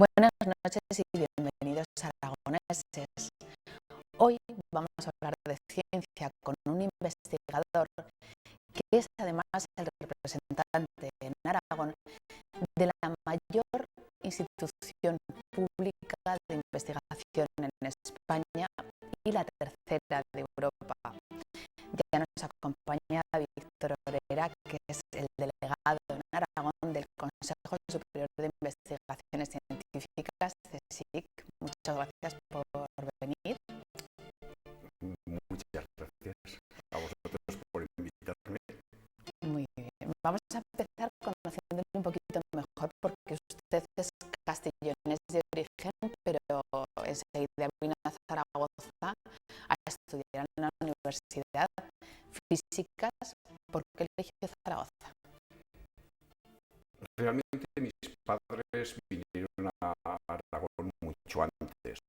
Buenas noches y bienvenidos a Aragoneses. Hoy vamos a hablar de ciencia con un investigador que es además el representante en Aragón de la mayor institución pública de investigación en España y la tercera de Europa. Ya nos acompaña Víctor Oreira, que es el delegado en Aragón del Consejo Superior de Investigaciones Científicas, CSIC. Muchas gracias por venir. Muchas gracias a vosotros por invitarme. Muy bien. Vamos a empezar conociéndole un poquito mejor, porque usted es castellonés de origen, pero enseguida vino a Zaragoza a estudiar en la universidad físicas. ¿Por qué eligió Zaragoza? Realmente mis padres vinieron a Aragón mucho antes.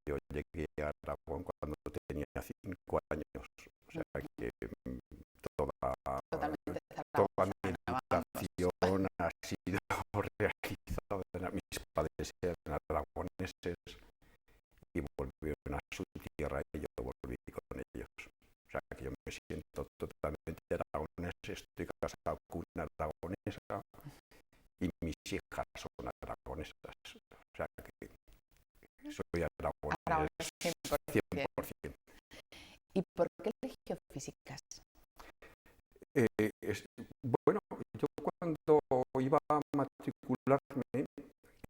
Yo llegué a Aragón cuando tenía 5 años. O sea que toda mi educación ha sido realizada. Mis padres eran aragoneses y volvieron a su tierra y yo volví con ellos. O sea que yo me siento totalmente aragonés, estoy casado con una aragonesa y mis hijas son aragonesas. O sea que soy aragonés 100%. ¿Y por qué eligió físicas? Bueno, yo cuando iba a matricularme,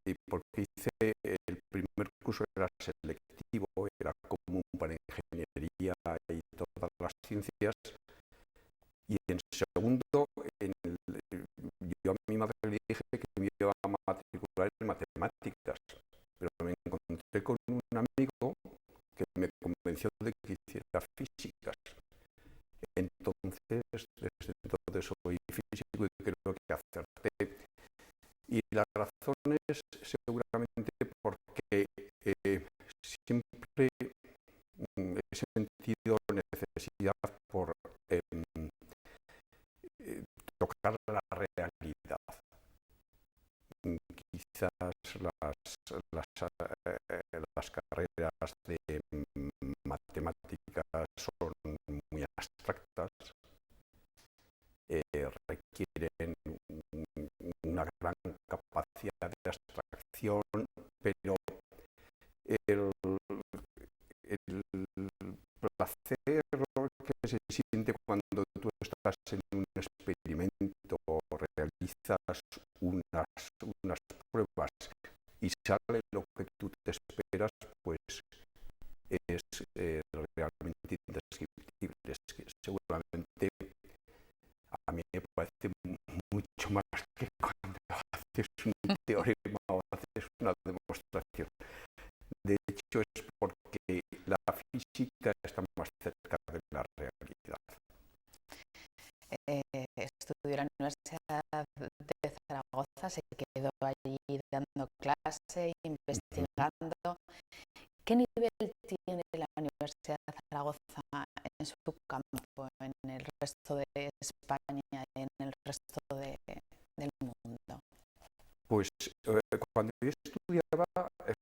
y porque hice el primer curso era selectivo, era común para ingeniería y todas las ciencias, y en segundo, yo a mi madre le dije que me iba a matricular en matemáticas, pero me encontré con un amigo que me convenció de que hiciera físicas. Entonces, desde entonces soy físico y creo que acerté. Y la razón es seguramente porque siempre he sentido necesidad por tocar la realidad. Quizás las carreras de matemáticas son muy abstractas, requieren una gran capacidad de abstracción, pero el placer que se siente cuando tú estás en un experimento o realizas unas pruebas y sale lo que tú te esperas, pues es realmente indescriptible. Es que seguramente a mí me parece mucho más que cuando haces un teorema o haces una demostración. De hecho, es porque la física está más cerca de la realidad. Estudió en la Universidad de Zaragoza, se quedó allí dando clase, investigando. ¿Qué nivel tiene la Universidad de Zaragoza en su campo, en el resto de España, en el resto del mundo? Pues cuando yo estudiaba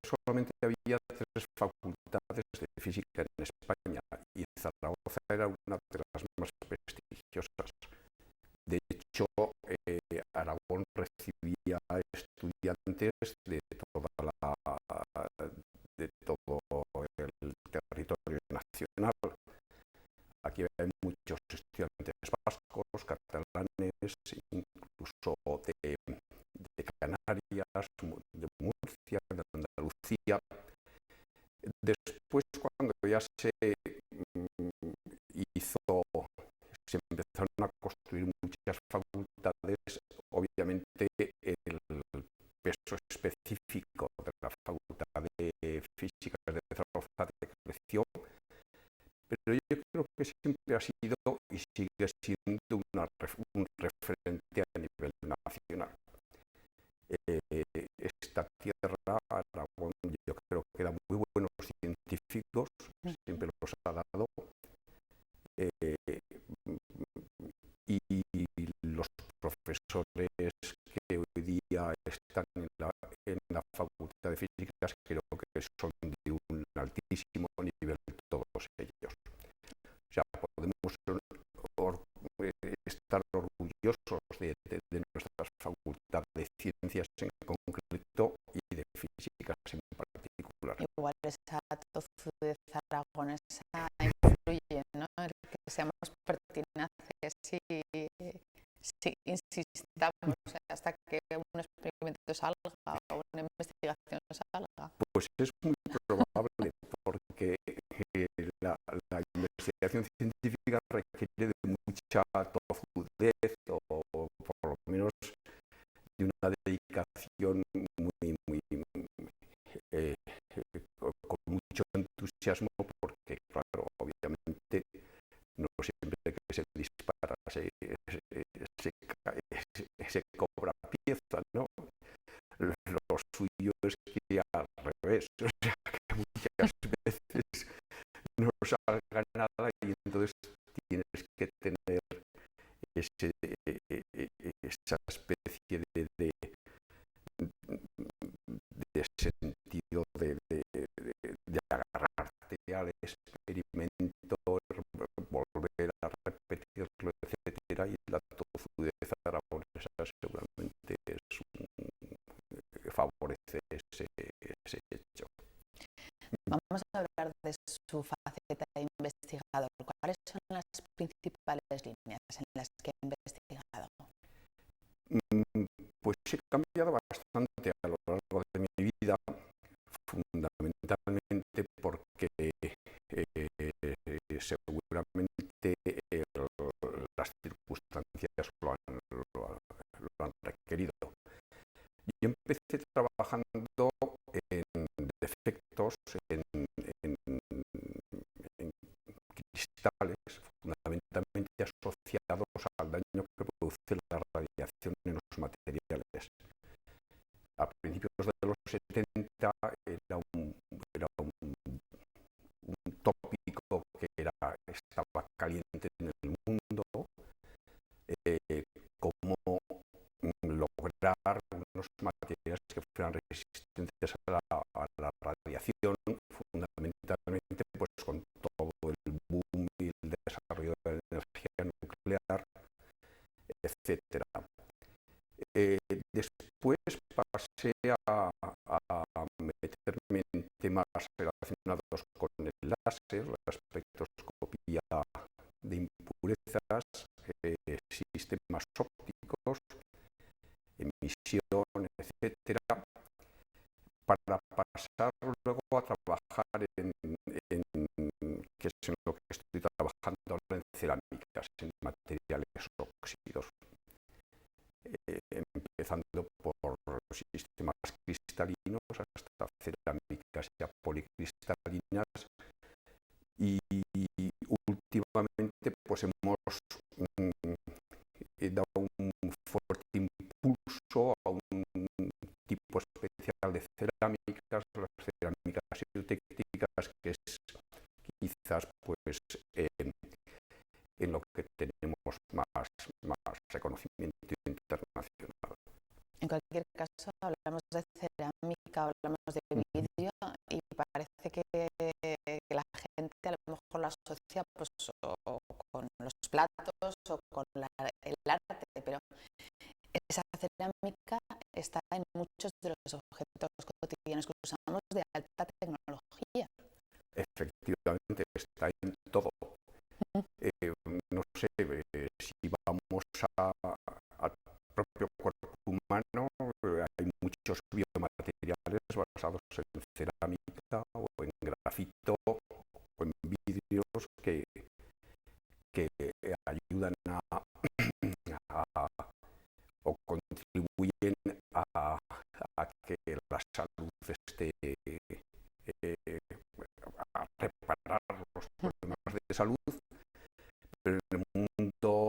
solamente había 3 facultades de física en España y Zaragoza era una de las más prestigiosas. De hecho, Aragón recibía estudiantes de todo el territorio nacional. Aquí hay muchos estudiantes vascos, catalanes, incluso de Canarias, de Murcia, de Andalucía. Después, cuando ya se empezaron a construir muchas facultades, obviamente el peso específico de la Facultad de Física de Zaragoza creció, pero yo creo que siempre ha sido y sigue siendo un referente a nivel nacional. Esta tierra, Aragón, yo creo que da muy buenos científicos, siempre los ha dado, y los profesores que hoy día están en la Facultad de físicas creo que son de un altísimo nivel todos ellos. O sea, podemos estar orgullosos de nuestra facultad de ciencias en concreto y de físicas en particular. Igual esa tozudez aragonesa influye, ¿no? El que seamos pertinaces y insistamos hasta que un experimento salga o una investigación salga. Pues es muy probable, porque la investigación científica requiere de mucha tozudez o por lo menos de una dedicación con mucho entusiasmo, porque claro, obviamente no siempre que se dispara se cobra pieza, ¿no? Lo suyo es que al revés, o sea, que muchas veces no salga nada y entonces tienes que tener esa especie de sentido de agarrarte al experimento, volver a repetirlo, etcétera, y la tozudez aragonesa seguramente favorece ese hecho. Vamos a hablar de su faceta de investigador. ¿Cuáles son las principales líneas en las que ha investigado? Pues he cambiado bastante a lo largo de mi vida, fundamentalmente porque seguramente las circunstancias lo han requerido. Yo empecé trabajando en defectos, en cristales, fundamentalmente asociados al daño que produce la radiación en los materiales. A principios de los 70 era un tópico que estaba caliente en el mundo, cómo lograr unos materiales que fueran resistentes a la radiación, fundamentalmente pues con todo el boom y el desarrollo de la energía nuclear, etcétera. Después pasé a meterme en temas relacionados con el láser, la espectroscopía de impurezas, sistemas ópticos, emisión, etcétera, para pasar luego a trabajar que es en lo que estoy trabajando ahora, en cerámicas, en materiales óxidos, empezando por sistemas cristalinos hasta cerámicas ya policristalinas, y últimamente pues hemos dado un fuerte impulso a un tipo especial de cerámicas, las cerámicas eutécticas, que es quizás pues en lo que tenemos más reconocimiento internacional. En cualquier caso, hablamos de cerámica, hablamos de vidrio y parece que la gente a lo mejor la asocia pues, o con los platos o con el arte, pero esa cerámica está en muchos de los objetos cotidianos que usamos de alta tecnología. Efectivamente, está en todo. No sé, si vamos al propio cuerpo humano, hay muchos biomateriales basados en cerámica o en grafito o en vidrios que ayudan o contribuyen a que la salud esté, a reparar los problemas de salud, pero en el mundo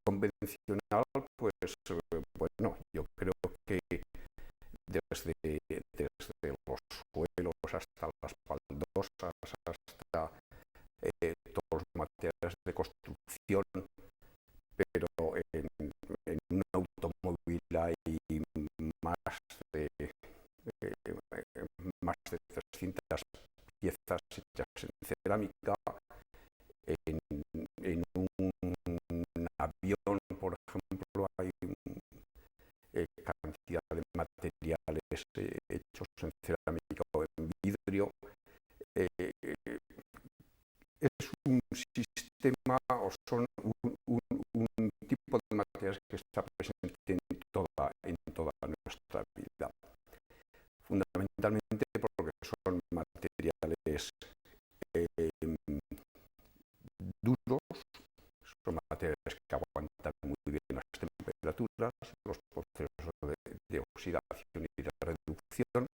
convencional, pues bueno, yo creo que desde los suelos hasta las baldosas, hasta todos los materiales de construcción, pero en un automóvil hay más de muestras en cerámica, en un avión, por ejemplo, hay cantidad de materiales hechos en cerámica o en vidrio. Es un sistema o son un tipo de materiales que está presente en toda nuestra vida. Fundamentalmente porque son materiales duros, son materiales que aguantan muy bien las temperaturas, los procesos de oxidación y de reducción,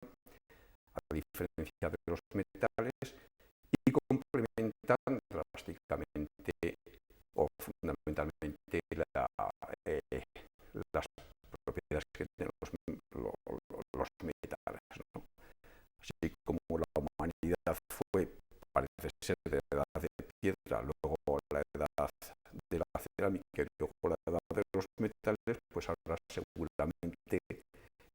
a diferencia de los metales, y complementan drásticamente o fundamentalmente las propiedades que tienen los metales, ¿no? Así como la humanidad parece ser, de la edad de piedra, luego la edad de la cerámica y luego la edad de los metales, pues ahora seguramente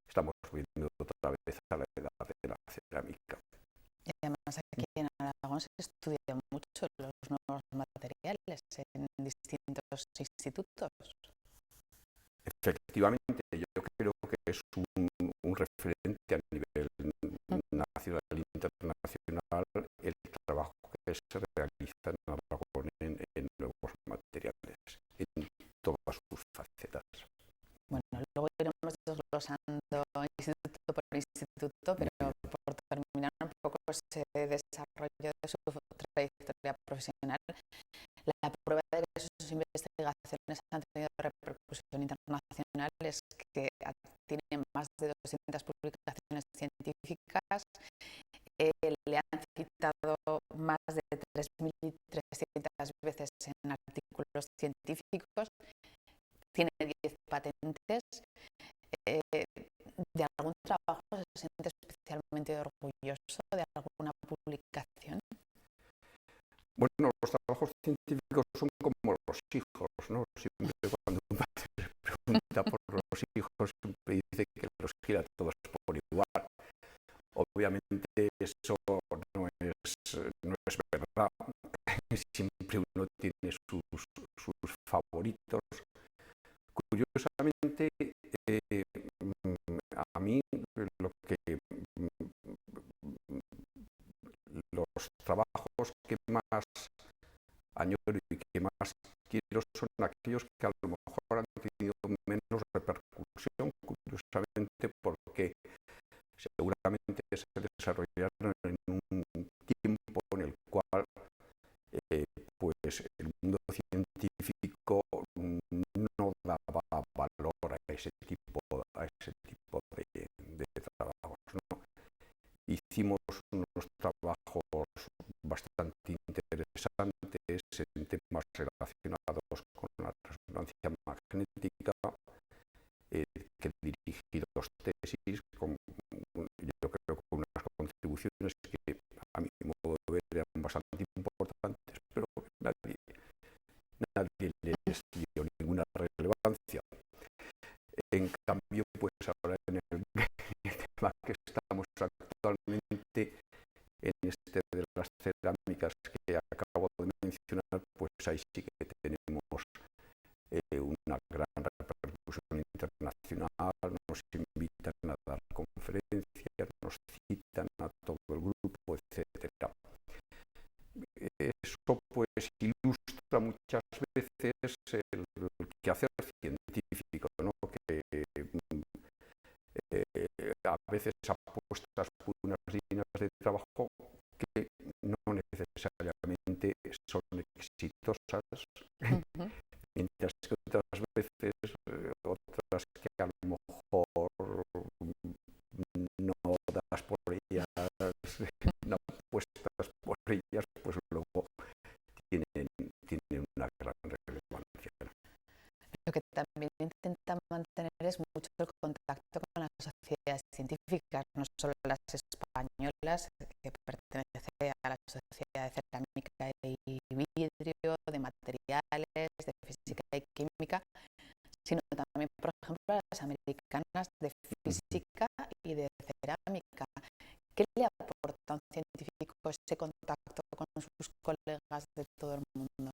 estamos viendo otra vez a la edad de la cerámica. Y además aquí en Aragón se estudia mucho los nuevos materiales en distintos institutos. Efectivamente, yo creo que es un referente a nivel nacional e internacional el trabajo que se realiza en Aragón en nuevos materiales, en todas sus facetas. Bueno, luego iremos desglosando instituto por instituto, pero por terminar un poco ese desarrollo de su trayectoria profesional, la prueba de que sus investigaciones han tenido repercusión internacional es que tienen más de 200 publicaciones científicas, le han citado más de 3.300 veces en artículos científicos, tiene 10 patentes. ¿De algún trabajo se siente especialmente orgulloso, de alguna publicación? Bueno, los trabajos científicos son como los hijos, ¿no? Siempre cuando un padre le pregunta por los hijos, siempre dice que los quiere a todos por igual. Obviamente eso no es verdad. Siempre uno tiene sus favoritos. Curiosamente, a mí los trabajos que más añoro y que más quiero son aquellos que a lo mejor han tenido menos repercusión, curiosamente, porque seguramente se desarrollaron en un tiempo en el cual pues el mundo científico no daba valor a ese tipo de trabajos, ¿no? Hicimos unos trabajos bastante interesantes en temas relacionados con la resonancia magnética, que dirigí dos tesis, yo creo que con unas contribuciones que a mi modo de ver eran bastante importantes, pero nadie les dio ninguna relevancia. En cambio, pues ahora en el tema que estamos actualmente, en este de las cerámicas que acabo de mencionar, pues ahí sí que tenemos una gran repercusión internacional, nos invitan a dar conferencias, nos citan a todo el grupo, etcétera. Eso pues ilustra muchas veces el quehacer científico, ¿no? Que a veces apuestas por unas líneas de trabajo que no necesariamente son exitosas, mientras que otras veces, otras que a lo mejor no das por ellas, no apuestas por ellas, pues luego tienen una gran relevancia. Lo que también intenta mantener es mucho el contacto con las sociedades científicas, no solo las españolas, que pertenece a la Sociedad de Cerámica y Vidrio, de Materiales, de Física y Química, sino también, por ejemplo, a las americanas de Física y de Cerámica. ¿Qué le aporta un científico ese contacto con sus colegas de todo el mundo?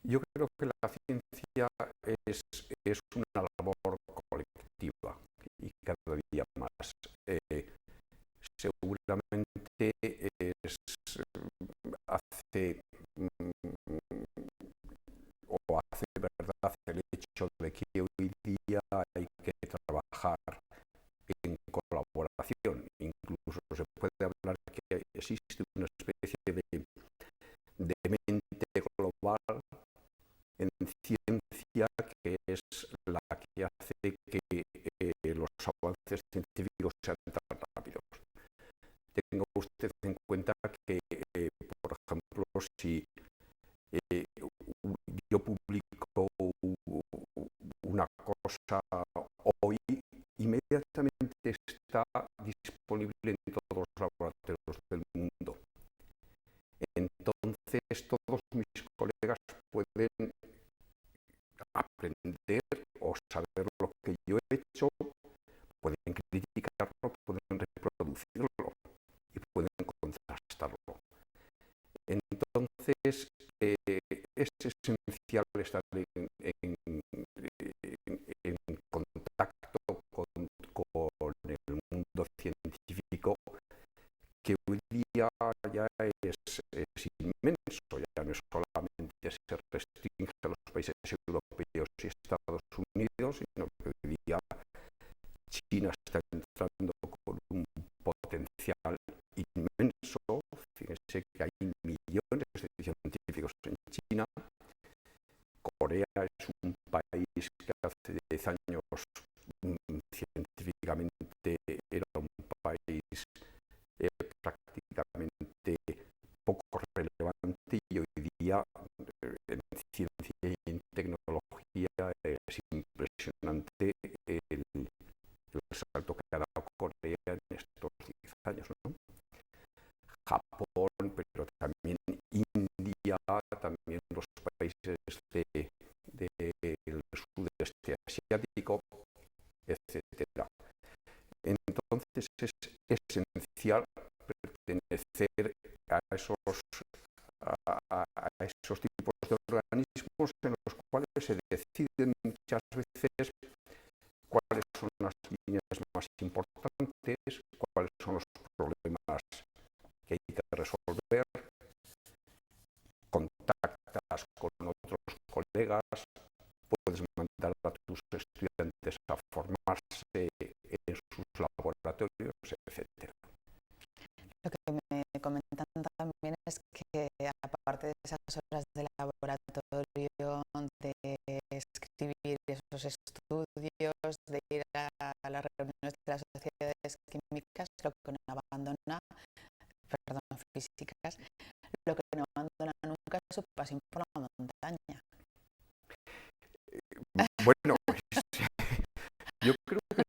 Yo creo que la ciencia es una labor colectiva y cada día más. Seguramente hace hace verdad el hecho de que hoy día hay que trabajar en colaboración. Incluso se puede hablar que existe una especie de mente global en ciencia que es la que hace que los avances científicos sean tan rápidos. Tenga usted en cuenta que, por ejemplo, si yo publico una cosa hoy, inmediatamente está disponible en todos los laboratorios del mundo. Entonces, todos mis colegas pueden aprender o saber lo que yo he hecho, pueden criticarlo, pueden reproducirlo y pueden contrastarlo. Entonces, es esencial estar en contacto con el mundo científico, que hoy día ya es inmenso, ya no solamente se restringe a los países europeos y Estados Unidos, sino que hoy día China está entrando con un potencial inmenso. Fíjense que hay millones de científicos en China. Corea es un país que hace 10 años científicamente era un país prácticamente poco relevante, y hoy día en ciencia y en tecnología es impresionante el salto que ha dado Corea en estos 10 años, ¿no? Japón, pero también India, también los países del sudeste asiático, etcétera. Entonces es esencial pertenecer a esos tipos de organismos en los cuales se deciden muchas veces cuáles son las líneas más importantes, cuáles son los problemas que hay que resolver, contactas con otros colegas, puedes mandar a tus estudiantes a formarse en sus laboratorios, etc. Lo que me comentan también es que, aparte de esas horas de laboratorio, de escribir esos estudios, de ir a las reuniones de las sociedades químicas, lo que no abandona, físicas, lo que no abandona nunca es su pasión por la montaña. Bueno, yo creo que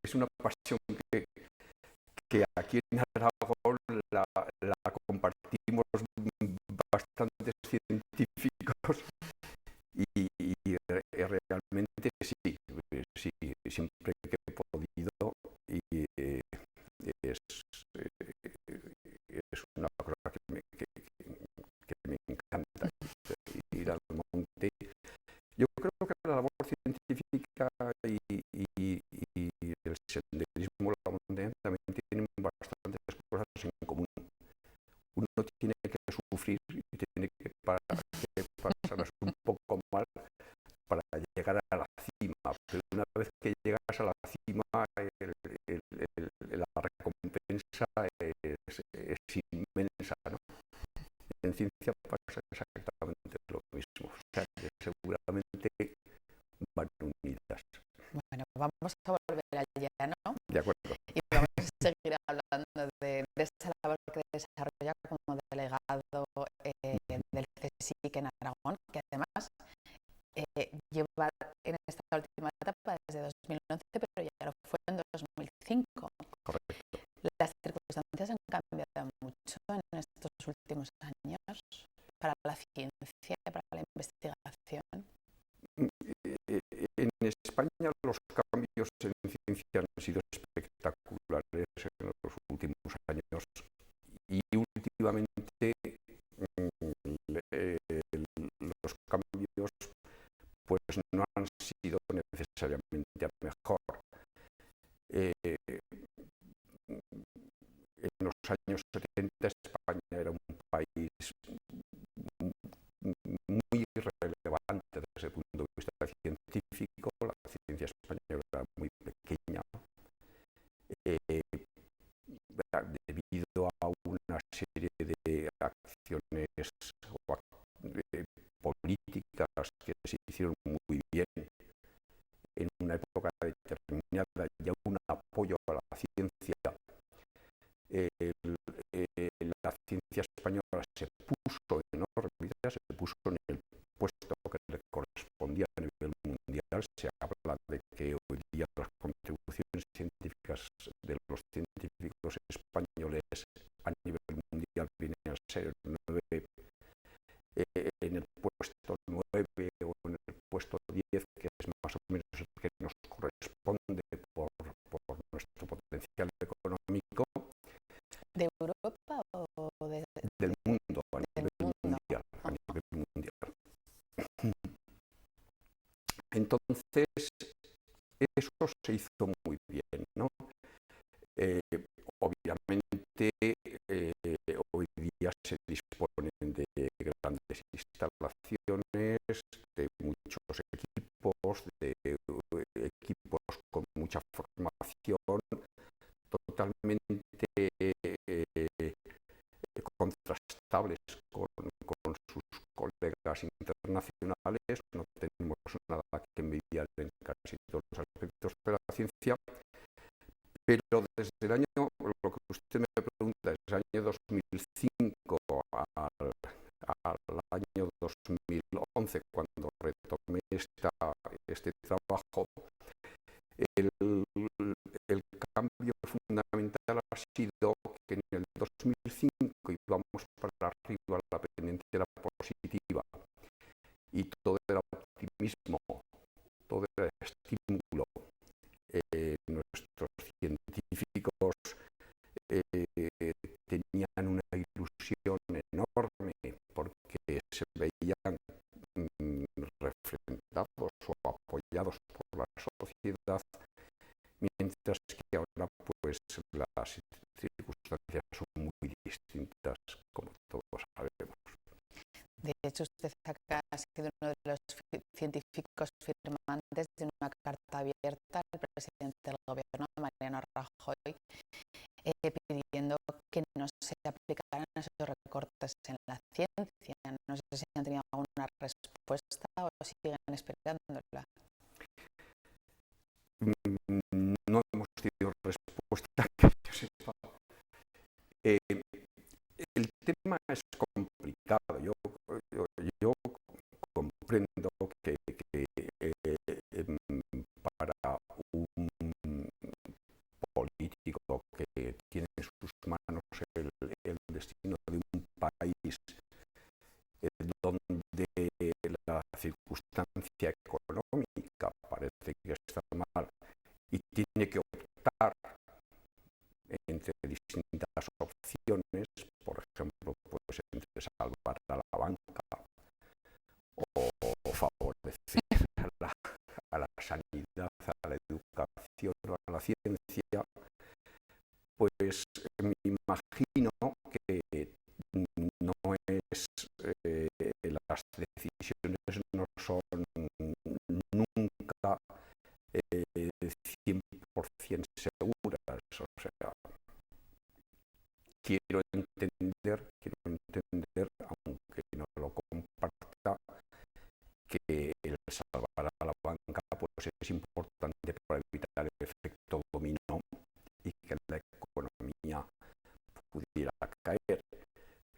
es una pasión que aquí en Aragón la compartimos bastantes científicos y realmente sí, siempre que he podido, y es una cosa que me encanta, ir al monte. Yo creo que la labor científica y el senderismo, la montaña, también tienen bastantes cosas en común. Uno tiene que sufrir y tiene que pasarse un poco mal para llegar a la cima, pero una vez que llegas a la cima, la recompensa es inmensa, ¿no? En ciencia pasa exactamente lo mismo, o sea, que seguramente van unidas. Bueno, vamos a volver al llano. De acuerdo. Y vamos a seguir hablando de esa labor que desarrolla como delegado del CSIC en Aragón, que además lleva en esta última etapa desde 2011, pero ya lo fue en 2005. Correcto. Las circunstancias han cambiado mucho en estos últimos años para la ciencia, para la investigación. En España los cambios en ciencia han sido espectaculares en los últimos años. mejor. En los años 70 España era un país muy relevante desde el punto de vista científico. La ciencia española era muy pequeña, debido a una serie de acciones políticas que se hicieron muy bien en una época determinada, y a un apoyo a la ciencia. La ciencia española se puso en órbita, se puso en el puesto que le correspondía a nivel mundial. Se habla de que hoy día las contribuciones científicas de los científicos españoles a nivel mundial vienen a ser en el puesto 9 o en el puesto 10, que es más o menos el que nos corresponde por nuestro potencial económico. ¿De Europa o del mundo, a nivel mundo? mundial, a nivel mundial. Entonces, eso se hizo muy bien, ¿no? Obviamente, hoy día se disponen de grandes instalaciones, de muchos equipos, de equipos con mucha formación, totalmente contrastables con sus colegas internacionales. No tenemos nada que envidiar en casi todos los aspectos de la ciencia, pero desde el año, lo que usted me pregunta, desde el año 2005 al año 2011, cuando retomé este trabajo, el cambio fundamental ha sido que en el 2005 íbamos para arriba, la pendiente era positiva y todo era optimismo, todo era estímulo. Nuestros científicos tenían una ilusión enorme porque se veían refrentados o apoyados por la sociedad, mientras que ahora pues las circunstancias son muy distintas, como todos sabemos. De hecho, usted acá ha sido uno de los científicos firmantes de una carta abierta al presidente del gobierno, Mariano Rajoy, pidiendo que no se aplicaran esos recortes en la ciencia. No sé si han tenido alguna respuesta o siguen esperándola. No hemos tenido respuesta que yo sepa. El tema es complicado. Yo comprendo que para un político que tiene en sus manos el destino de un país donde la circunstancia económica parece que está mal y tiene que optar entre distintas opciones, por ejemplo, pues entre salvar a la banca o favorecer a la sanidad, a la educación o a la ciencia, pues me imagino que no es las decisiones no son nunca 100% seguras. O sea, quiero entender, aunque no lo comparta, que el salvar a la banca pues es importante para evitar el efecto dominó y que la economía pudiera caer.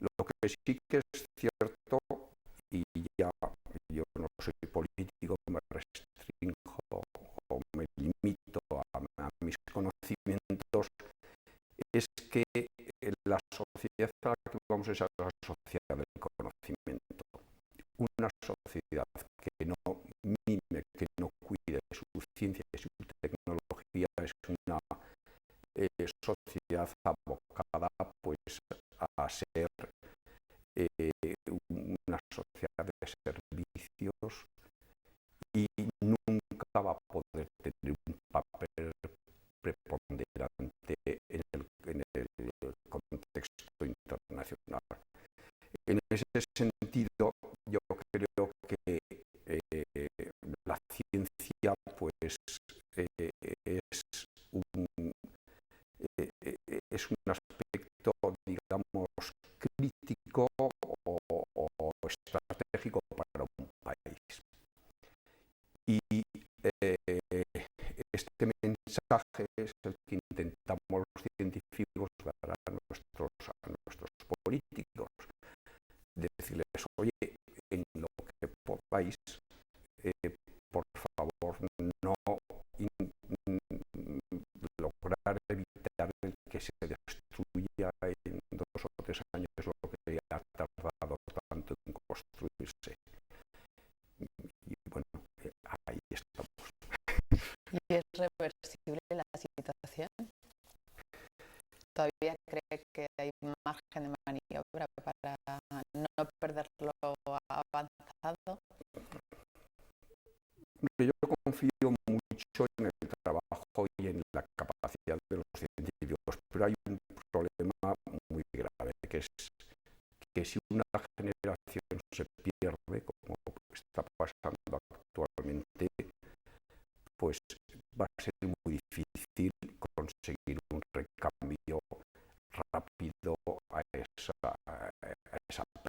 Lo que sí que es cierto, y ya yo no soy político, me restringo o me limito a mis conocimientos, es que la sociedad a la que vamos es a la sociedad del conocimiento. Una sociedad que no mime, que no cuide su ciencia y su tecnología es una sociedad abocada pues a ser una sociedad de servicios y nunca va a poder tener un ese sentido, yo creo que la ciencia pues, es es un aspecto, digamos, crítico o estratégico para un país. Y este mensaje es el que intentamos los científicos dar a nuestros políticos. Decirles, oye, en lo que podáis, por favor, no lograr evitar el que se destruya en 2 o 3 años lo que ha tardado tanto en construirse. Y bueno, ahí estamos. ¿Y es reversible la situación? ¿Todavía cree que hay margen de maniobra para no perder lo avanzado? Yo confío mucho en el trabajo y en la capacidad de los científicos, pero hay un problema muy grave, que es que si una generación se pierde, como está pasando actualmente, pues va a ser muy difícil conseguir un recambio rápido a esa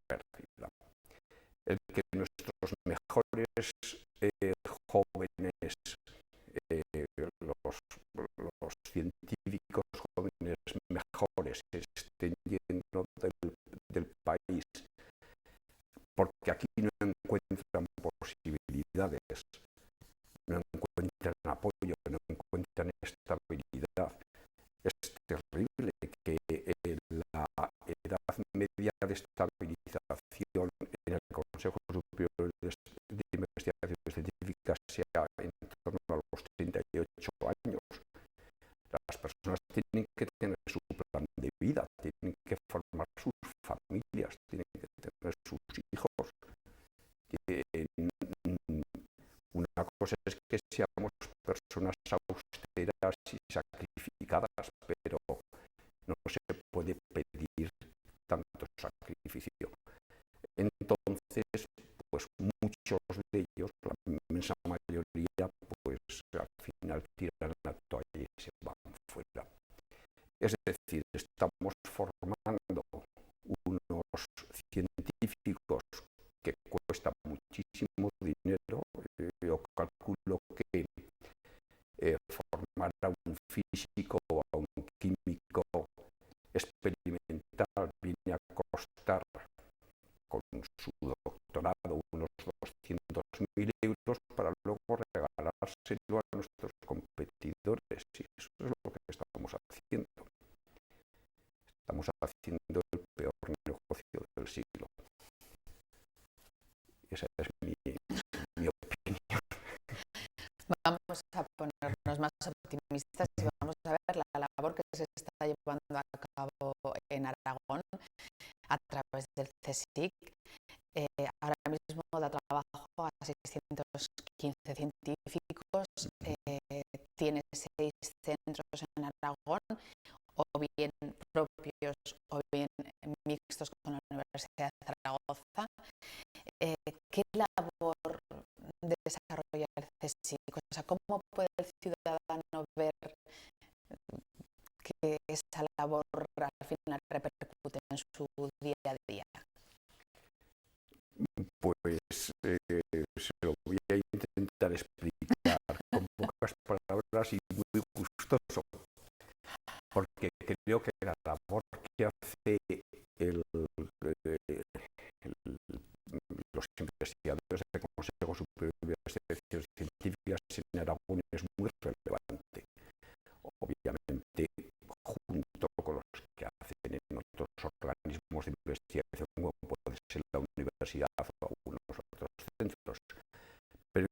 pérdida. El que nuestros mejores jóvenes, los científicos jóvenes mejores estén yendo del país porque aquí no encuentran posibilidades, no encuentran apoyo, no encuentran estabilidad. Es terrible que la edad media de estabilización en el Consejo Superior de Investigaciones Científicas sea en torno a los 38 años. Las personas tienen que tener su plan de vida, tienen que formar sus familias, tienen que tener sus hijos. Una cosa es que seamos personas austeras y sacrificadas, pero no se puede pedir tanto sacrificio. Entonces, pues muchos de ellos, la inmensa mayoría, pues al final tiran la toalla y se van fuera. Es decir, estamos formando unos científicos que cuestan muchísimo dinero. Yo calculo que formar a un físico o a un químico experimental viene a costar con su doctorado unos 200.000 euros para luego regalárselo a nuestros competidores. Y eso es lo que estamos haciendo. Estamos haciendo el peor negocio del siglo. Esa es mi opinión. Vamos a ponernos más optimistas y vamos a ver la labor que se está llevando a cabo en Aragón a través del CSIC. Ahora mismo da trabajo a 615 científicos, tiene 6 centros en Aragón, o bien propios o bien mixtos con la Universidad de Zaragoza. ¿Qué labor desarrolla el CSIC? O sea, ¿cómo puede el ciudadano ver que esa labor al final repercute en su día a día? Pues se lo voy a intentar explicar con pocas palabras y muy gustoso, porque creo que la labor que hace los investigadores del Consejo Superior de Investigaciones Científicas en Aragón es muy relevante. Obviamente, junto con los que hacen en otros organismos de investigación, como puede ser la universidad o algunos otros centros. Pero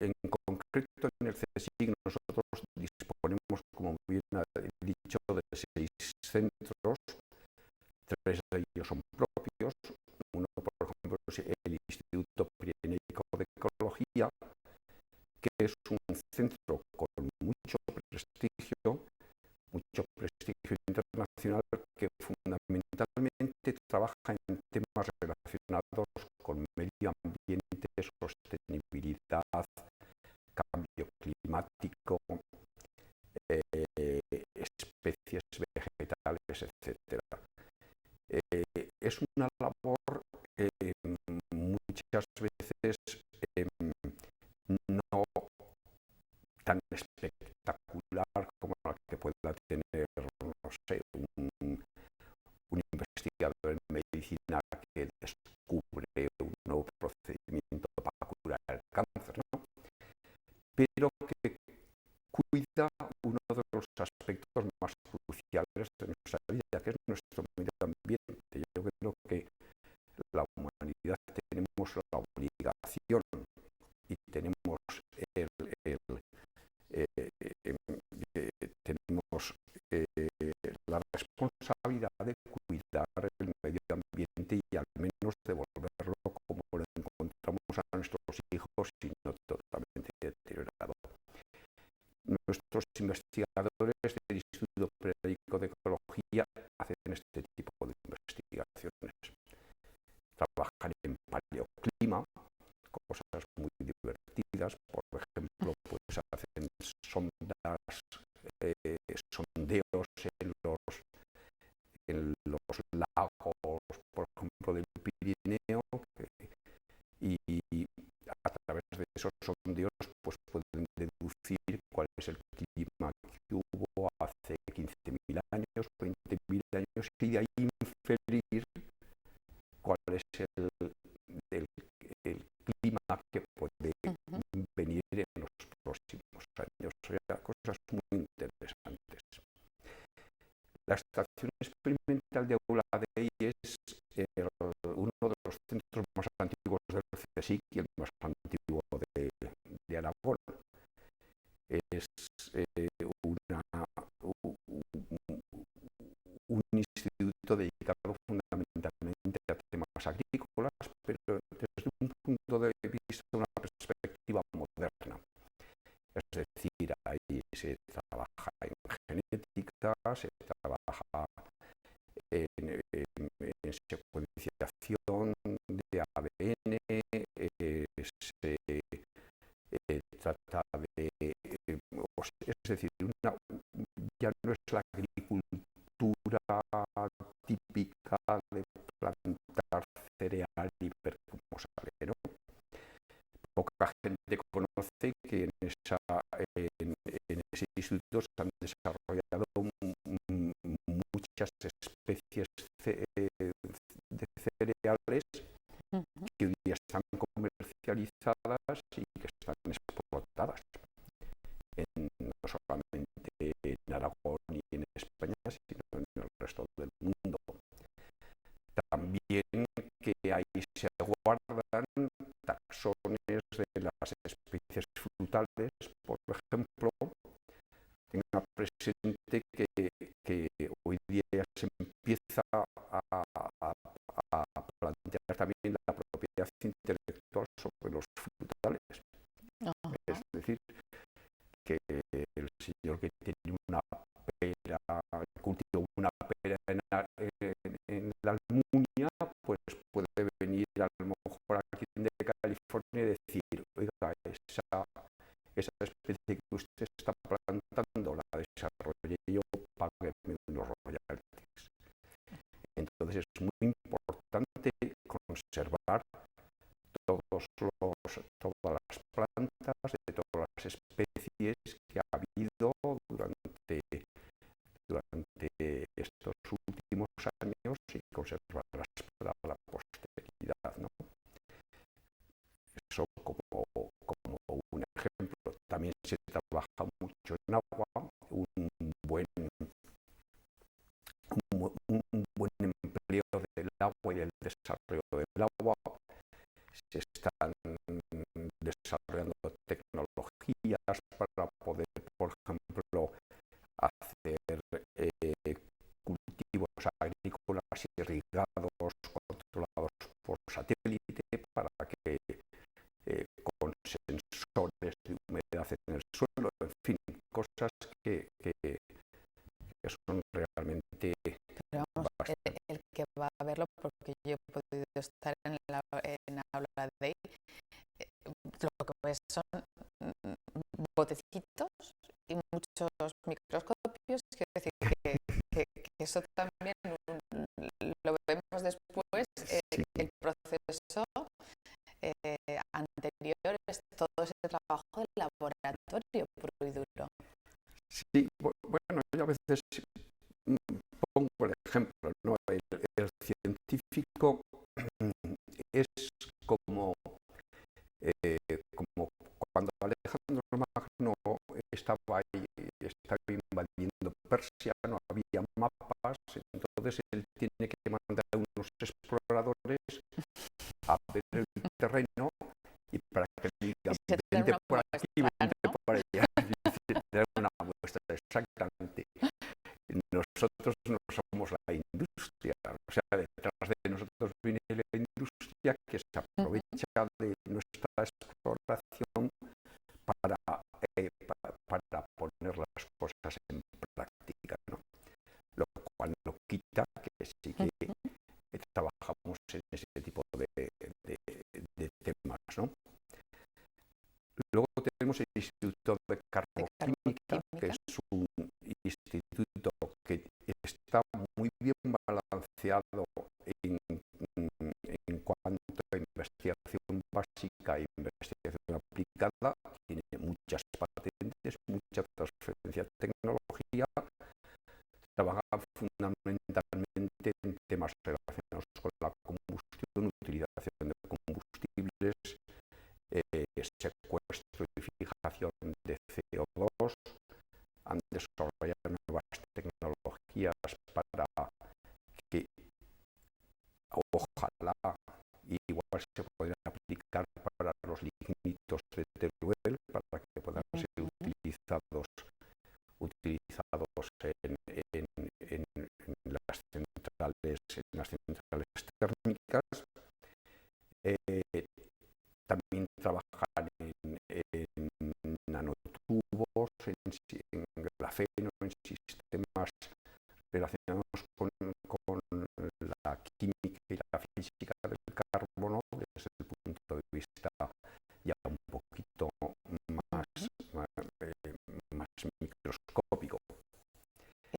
en concreto en el CSIC nosotros disponemos, como bien he dicho, de 6 centros. 3 de ellos son propios. Uno, por ejemplo, es el Instituto Pirenaico de Ecología, que es un centro con mucho prestigio internacional, que fundamentalmente trabaja en temas relacionados con medio ambiente, sostenibilidad, cambio climático, especies vegetales, etc. Es una labor muchas veces no tan espectacular como la que pueda tener, no sé, un investigador en medicina que descubre un nuevo procedimiento para curar el cáncer, ¿no? Pero que cuida uno de los aspectos más cruciales de nuestra vida, que es nuestro medio ambiente. Yo creo que la humanidad tenemos la obligación y tenemos tenemos la responsabilidad de cuidar el medio ambiente y al menos devolverlo como lo encontramos a nuestros hijos, si no totalmente deteriorado. Nuestros investigadores del Instituto Periódico de Ecología hacen este tipo de investigaciones. Trabajan en paleoclima, cosas muy divertidas, por ejemplo, pues hacen sondeos en los lagos, por ejemplo, del Pirineo, y a través de esos sondeos pues pueden deducir cuál es el clima que hubo hace 15.000 años, 20.000 años, y de ahí inferir cuál es el clima que puede venir en los próximos años. O sea, cosas muy interesantes. La estación experimental de Euladey es uno de los centros más antiguos del CSIC y el más antiguo de Aragón. Es un instituto dedicado fundamentalmente a temas agrícolas, pero desde un punto de vista, una perspectiva moderna. Es decir, ahí se trabaja en genética, se trabaja en secuenciación de ADN, se trata de, es decir, ya no es la agricultura típica de plantar cereal y ver cómo sale, ¿no? Poca gente conoce que en ese instituto se han desarrollado muchas especies de cereales que hoy día están comercializadas y que están explotadas no solamente en Aragón y en España, sino en el resto del mundo. También que ahí se guardan taxones de las especies frutales, por ejemplo. Tenga presente que hoy día se empieza a plantear también la propiedad intelectual sobre los frutales. Es decir, que el señor que tiene una pera, cultiva una pera en la Almunia, pues puede venir a lo mejor aquí de California y decir, oiga, esa especie que usted está plantando la desarrollé yo, págueme unos royalties. Entonces es muy importante conservar todas las plantas de todas las especies que ha habido durante estos últimos años y conservarlas para la posteridad, ¿no? Eso como un ejemplo. También se trabaja mucho en agua, un buen empleo del agua y el desarrollo del agua. Se están desarrollando tecnologías para poder, por ejemplo, hacer cultivos agrícolas irrigados, controlados por satélite, para que con sensores de humedad en el suelo, en fin, cosas que son realmente... Pero vamos, el que va a verlo, porque estar en aula de lo que ves son botecitos y muchos microscopios. Quiero decir que eso también lo vemos después, el proceso anterior es todo ese trabajo de laboratorio puro y duro. Sí, bueno, yo a veces pongo el ejemplo, ¿no? El científico es como, como cuando Alejandro Magno estaba invadiendo Persia, no había mapas, entonces él tiene que mandar a unos exploradores a ver el terreno y para que digan, vente por aquí, vente por allá, tener una muestra exactamente. Nosotros no somos la industria, o sea, detrás de nosotros viene la industria que se aprovecha de nuestra exploración para poner las cosas en práctica, ¿no? Lo cual no quita que sí que trabajamos en ese tipo de temas, ¿no? Luego tenemos el Instituto de Carboquímica, que es un instituto que está muy bien balanceado en cuanto a investigación básica e investigación aplicada. Tiene muchas patentes, mucha transferencia de tecnología. Trabaja fundamentalmente en temas relacionados con la combustión, utilización de combustibles, secuestro y fijación de CO2. Han desarrollado nuevas tecnologías para que ojalá igual se pueden aplicar para los lignitos de Teruel, para que puedan ser utilizados en las centrales térmicas. También trabajan en nanotubos, en grafeno, en sistemas relacionados con la química y la física del carbono desde el punto de vista ya un poquito más microscópico.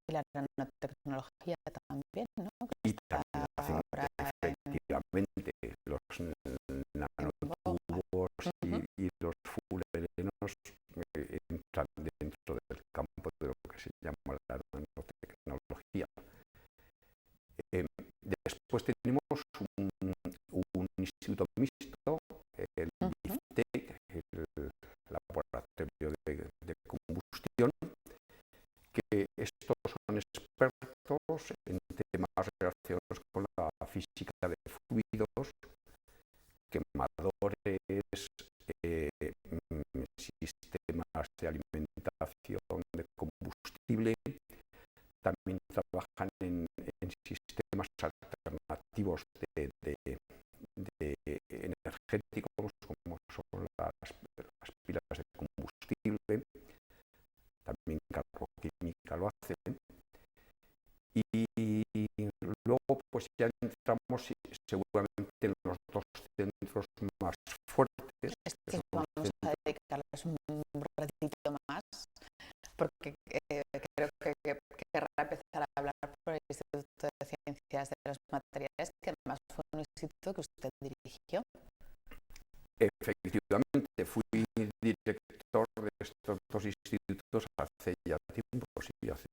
Y la nanotecnología también, ¿no? Y también hacen efectivamente los nanotubos y los fullerenos entran dentro del campo de lo que se llama la nanotecnología. Después tenemos un instituto mixto, el BIFTEC, el laboratorio de combustión, que estos son expertos en temas relacionados con la física de fluidos, quemadores, sistemas de alimentación de combustible. También trabajan en sistemas alternativos de energéticos, como son las pilas de combustible. También Carboquímica lo hacen. Y luego pues ya entramos seguramente en los dos centros más fuertes. Vamos a dedicarles un ratito más, porque creo que querrá empezar a hablar por el Instituto de Ciencias de los Materiales, que además fue un instituto que usted dirigió. Efectivamente, fui director de estos dos institutos hace ya tiempo, sí, hace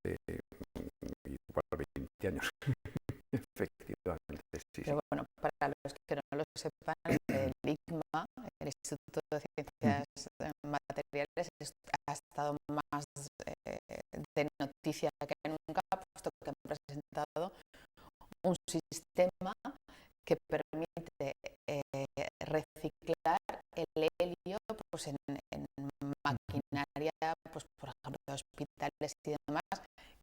igual 20 años. Efectivamente, sí. Pero bueno, para los que no lo sepan, el ICMA, el Instituto de Ciencias Materiales, ha estado más de noticia que nunca, puesto que han presentado un sistema que permite reciclar el helio pues, en maquinaria, pues, por ejemplo, de hospitales y demás,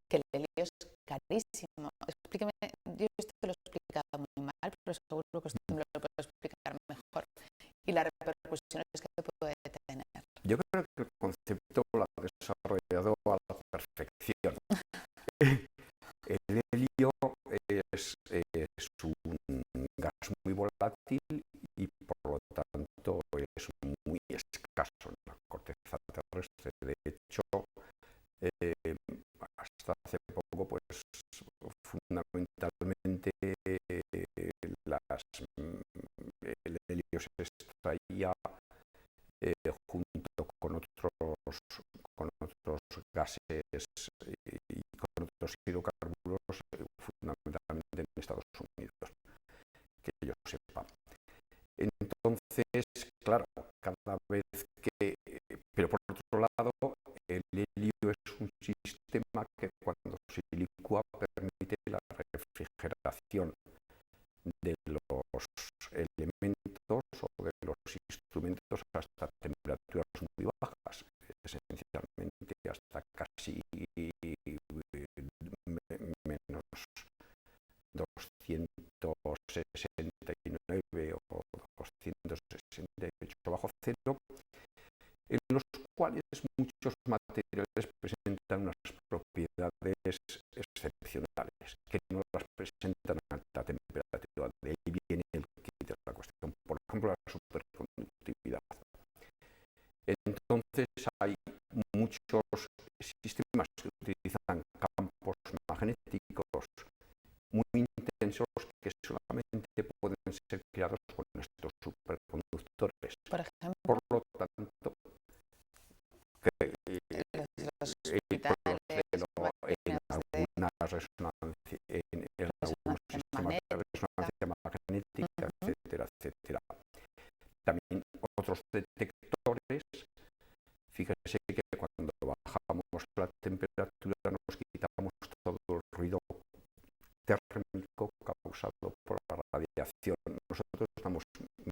que el helio es carísimo. Explíqueme, yo esto lo he explicado muy mal, pero seguro que usted me lo puede explicar mejor. Y las repercusiones que puede tener. Yo creo que el concepto lo ha desarrollado a la perfección. El helio es un gas muy volátil terrestre. De hecho, hasta hace poco, pues fundamentalmente el helio se extraía junto con otros gases y con otros hidrocarburos, fundamentalmente en Estados Unidos, que yo sepa. Entonces, claro, cada vez que... Pero por otro lado, el helio es un sistema que cuando se licúa permite la refrigeración de los elementos o de los instrumentos hasta temperaturas muy bajas, esencialmente hasta casi menos 269 o 268 bajo cero, en los cuales muchos materiales presentan unas propiedades excepcionales que no las presentan a alta temperatura. De ahí viene el kit de la cuestión, por ejemplo, la superconductividad. Entonces hay muchos sistemas que utilizan campos magnéticos muy intensos que solamente pueden ser creados con estos superconductores. Por ejemplo, por lo tanto, en algunas resonancias, en algunos sistemas de resonancia magnética, etcétera, etcétera. También otros detectores, fíjese que cuando bajamos la temperatura nos quitamos todo el ruido térmico causado por la radiación. Nosotros estamos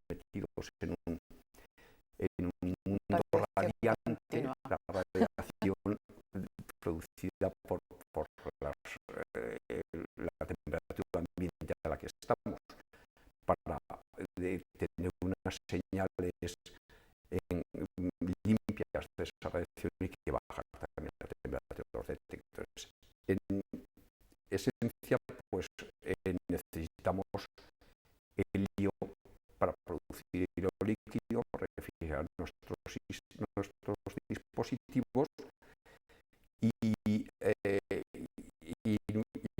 metidos en un mundo radiante. La radiación producida por la temperatura ambiente a la que estamos, para tener unas señales limpias de esa radiación y que bajar también la temperatura de los detectores. En esencia, pues necesitamos helio para producir hilo líquido, refrigerar nuestros dispositivos y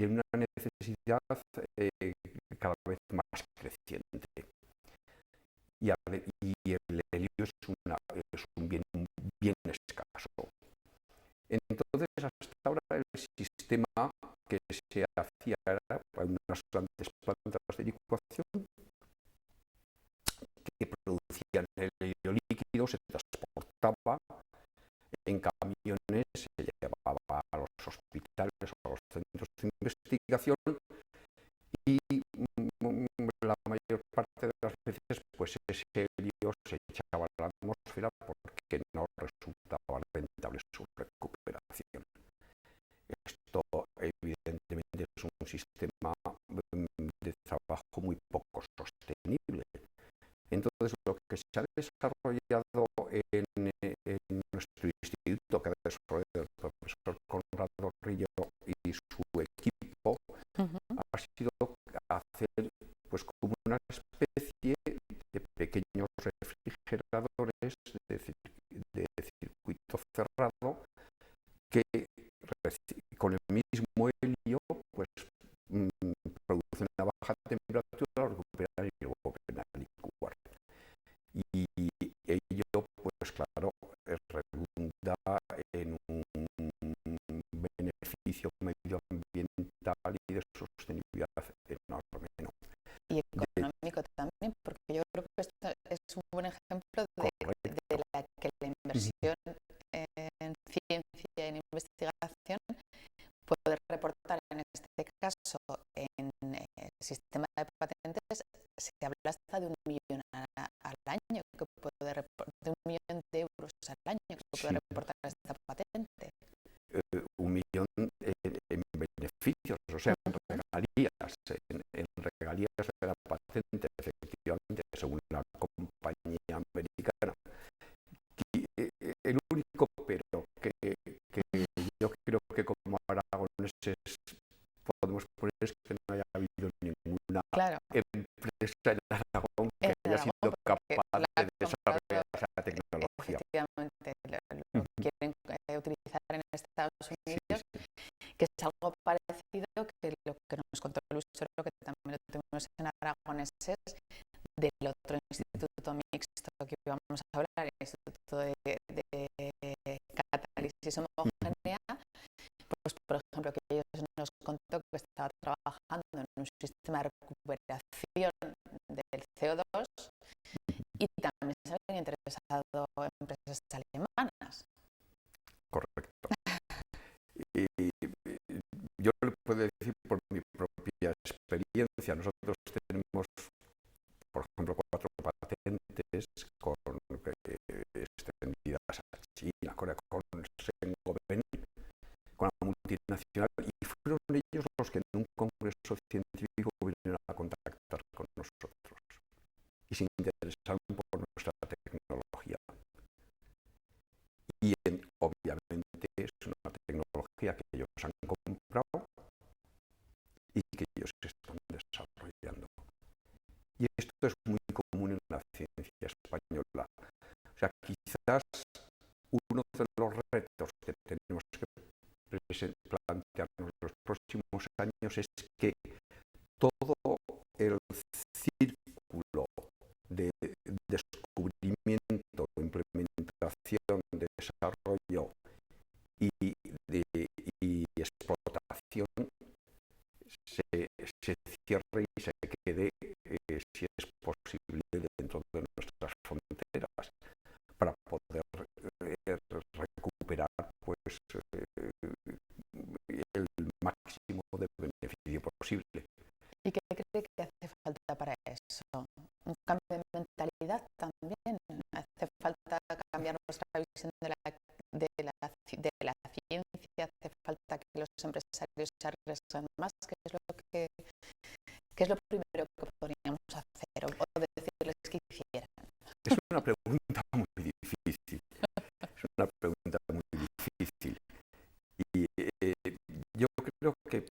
una necesidad cada vez más creciente. Y el helio es un bien escaso. Entonces, hasta ahora el sistema que se hacía era unas grandes plantas de licuación que producían el helio líquido, se transportaba en camiones, se llevaba a los hospitales o a los centros de investigación y la mayor parte de las veces pues ese helio se echaba a la atmósfera porque no resultaba rentable su recuperación. Esto evidentemente es un sistema de trabajo muy poco sostenible. Entonces lo que se ha desarrollado en nuestro instituto, que ha desarrollado el profesor Conrado Rillo y su equipo, ha sido hacer pues como una especie de pequeños refrigeradores de circuito cerrado que con el mismo helio pues producen a baja temperatura, lo recuperan y luego vuelven a licuar. Y ello pues claro redunda en un beneficio medioambiental y de sostenibilidad enorme, ¿no? Y económico también, porque yo creo que esto es un buen ejemplo de que la inversión en ciencia y en investigación puede reportar, en este caso, en el sistema de patentes, se habla hasta de 1 millón al año, que puede de 1 millón de euros al año que puede reportar esta patente. 1 millón en beneficios, o sea, en regalías, en regalías de la patente, efectivamente, según la compañía americana. El único pero que yo creo que como aragoneses podemos poner es que no haya habido ninguna empresa en Aragón que haya sido capaz de desarrollar esa tecnología. Efectivamente, Sí, Unidos, sí. que es algo parecido que lo que nos contó Luis Oro, que también lo tuvimos en Aragoneses, del otro instituto mixto que íbamos a hablar, el Instituto de Catálisis Homogénea, pues por ejemplo que ellos nos contó que estaba trabajando en un sistema de recuperación del CO2 y también se habían interesado empresas alemanas. Correcto. Y yo le puedo decir por mi propia experiencia, nosotros tenemos, por ejemplo, 4 patentes extendidas a China, Corea, con Saint-Gobain, con la multinacional, y fueron ellos los que en un congreso científico vinieron a contactar con nosotros y se interesaron por nuestra tecnología. Y obviamente es una tecnología que ellos han comprado y que ellos están desarrollando. Y esto es muy común en la ciencia española. O sea, quizás uno de los retos que tenemos que plantearnos en los próximos años es que todo el círculo de descubrimiento, implementación, desarrollo y explotación se cierre y se quede, si es posible, dentro de nuestras fronteras para poder recuperar pues, el máximo de beneficio posible. ¿Y qué cree que hace falta para eso? ¿Un cambio de mentalidad también? ¿Hace falta cambiar nuestra visión de la ciencia? ¿Hace falta que los empresarios se arriesguen más? ¿Qué es lo primero que podríamos hacer o decirles que hicieran? Es una pregunta muy difícil. Es una pregunta muy difícil. Y yo creo que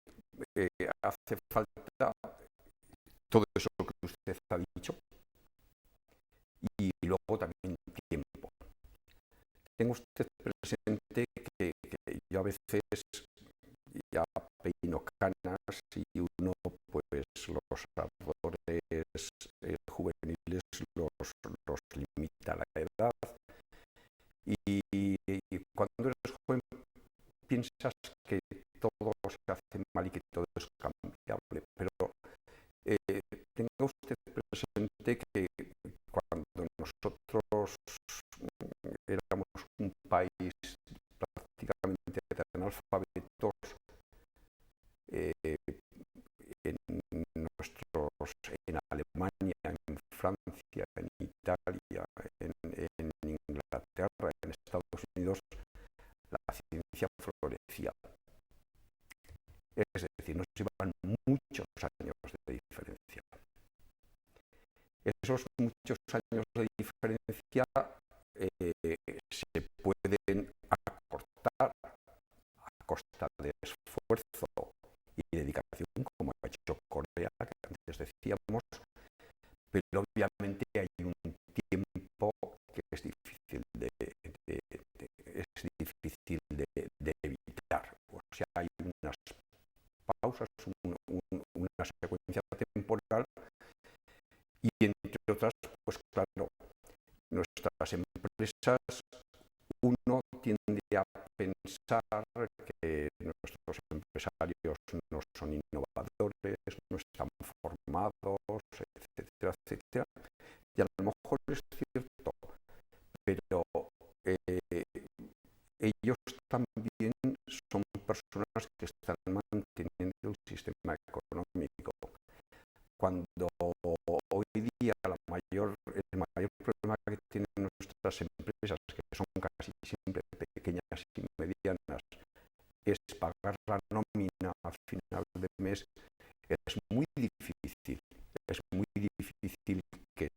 hace falta todo eso que usted ha dicho y luego también tiempo. Tenga usted presente que yo a veces ya peino canas y uno pues los ardores juveniles los limita a la edad y cuando eres joven piensas que todo se hace mal y que todo es cambiable, pero tenga usted presente que cuando nosotros éramos un país prácticamente de analfabetos, en Alemania, en Francia, en Italia, en Inglaterra, en Estados Unidos, la ciencia florecía. Es decir, nos llevan muchos años de diferencia. Esos muchos años de diferencia se pueden acortar a costa de esfuerzo y dedicación, como ha hecho Corea, que antes decíamos, pero obviamente hay un tiempo que es difícil de evitar. O sea, hay unas pausas, una secuencia temporal y entre otras, pues claro, nuestras empresas, uno tiende a pensar que nuestros empresarios no son innovadores, no están formados, etcétera, etcétera. Y a lo mejor es cierto, pero ellos también son personas que están manteniendo el sistema económico. Cuando hoy día el mayor problema que tienen nuestras empresas, que son casi siempre pequeñas y medianas, es pagar la nómina a final de mes, es muy difícil que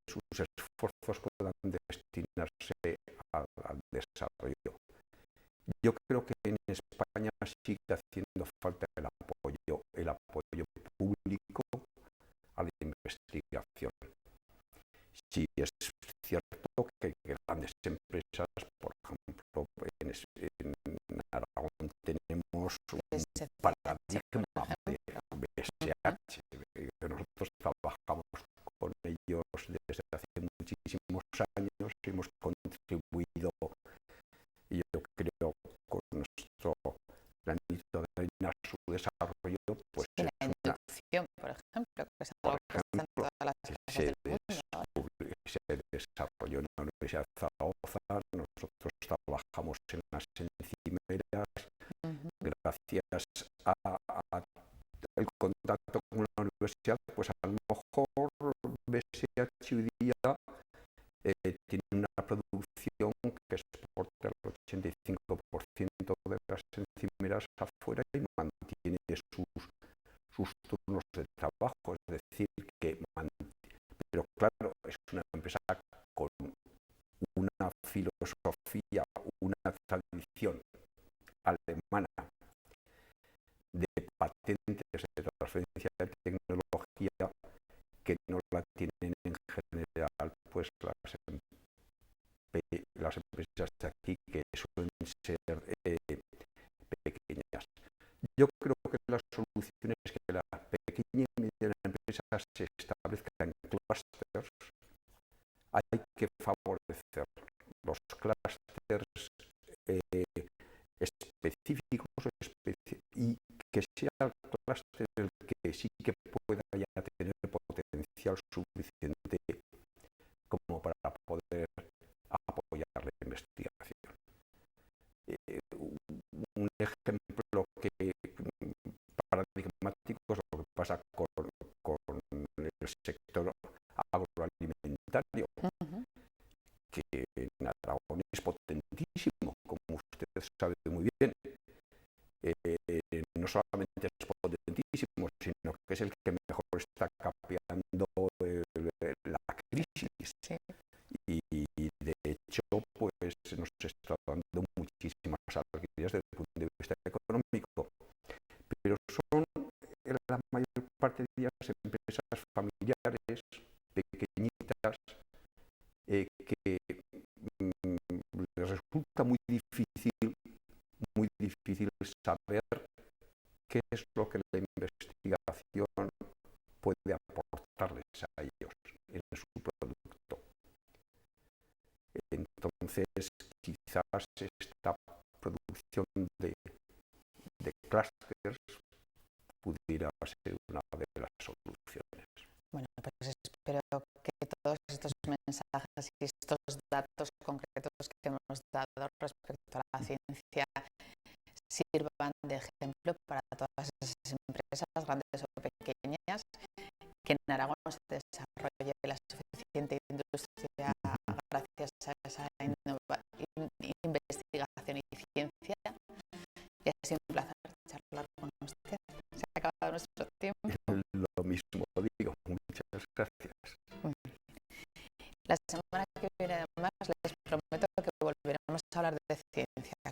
sus esfuerzos puedan destinarse al desarrollo. Yo creo que en España sigue haciendo falta el apoyo público a la investigación. Sí es cierto que grandes empresas, por ejemplo, en en Aragón tenemos un SCH, paradigma por de ejemplo. VSH, que nosotros trabajamos con ellos desde hace muchísimos años y hemos contribuido, y yo creo, con nuestro granito de arena a su desarrollo, pues Sí, la es una, inducción, por ejemplo, que es por algo que está en ejemplo, todas las casas del mundo. se desarrolló en la Universidad de Zaragoza. Nosotros trabajamos en las encimeras gracias al contacto con la universidad. Pues a lo mejor BSH hoy día tiene una producción que exporta el 85% de las encimeras afuera y mantiene sus turnos de trabajo, es decir, pero claro, es una empresa con una filosofía, una tradición alemana de patentes de transferencia de tecnología que no la tienen en general pues las empresas de aquí, que suelen ser pequeñas. Yo creo que la solución es que la pequeña y mediana empresa se establezca en clústeres. Hay que favorecer los clústeres específicos y que sea el clúster el que sí que pueda ya tener potencial suficiente como para poder apoyar la investigación. Un ejemplo paradigmático es lo que pasa con el sector agroalimentario, que en Aragón es potentísimo, como usted sabe muy bien. No solamente es potentísimo, sino que es el que mejor está capeando la crisis. Sí. Y de hecho, pues nos está dando muchísimas alegrías desde el punto de vista económico. Pero son la mayor parte de ellas empresas familiares, pequeñitas, que les resulta muy difícil saber qué es lo que la investigación puede aportarles a ellos en su producto. Entonces, quizás esta producción de clústeres pudiera ser una de las soluciones. Bueno, pues espero que todos estos mensajes y estos datos concretos que hemos dado respecto a la ciencia sirvan de ejemplo para todas esas empresas, grandes o pequeñas, que en Aragón se desarrolle la suficiente industria gracias a esa investigación y ciencia. Y ha sido un placer charlar con usted. Se ha acabado nuestro tiempo. Lo mismo digo, muchas gracias. La semana que viene, además, les prometo que volveremos a hablar de ciencia,